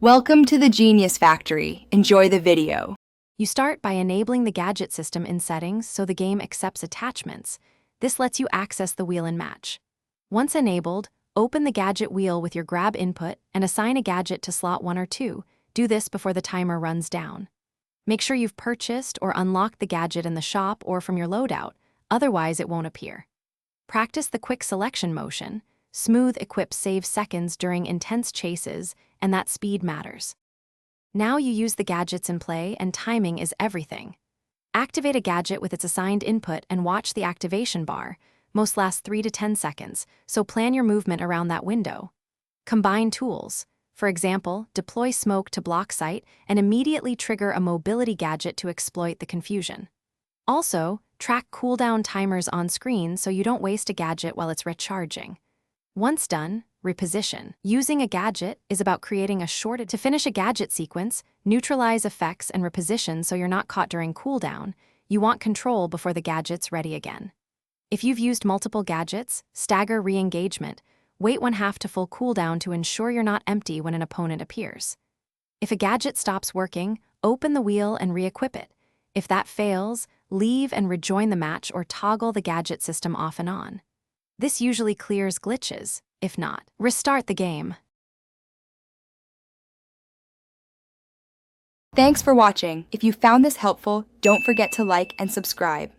Welcome to the Genius Factory. Enjoy the video. You start by enabling the gadget system in settings so the game accepts attachments. This lets you access the wheel and match. Once enabled, open the gadget wheel with your grab input and assign a gadget to slot 1 or 2. Do this before the timer runs down. Make sure you've purchased or unlocked the gadget in the shop or from your loadout, otherwise it won't appear. Practice the quick selection motion. Smooth equips save seconds during intense chases, and that speed matters. Now you use the gadgets in play, and timing is everything. Activate a gadget with its assigned input and watch the activation bar. Most last 3 to 10 seconds, so plan your movement around that window. Combine tools. For example, deploy smoke to block sight and immediately trigger a mobility gadget to exploit the confusion. Also, track cooldown timers on screen so you don't waste a gadget while it's recharging. Once done, reposition. Using a gadget is about creating a short to finish a gadget sequence, neutralize effects and reposition so you're not caught during cooldown. You want control before the gadget's ready again. If you've used multiple gadgets, stagger re-engagement. Wait 1/2 to full cooldown to ensure you're not empty when an opponent appears. If a gadget stops working, open the wheel and re-equip it. If that fails, leave and rejoin the match or toggle the gadget system off and on. This usually clears glitches. If not, restart the game. Thanks for watching. If you found this helpful, don't forget to like and subscribe.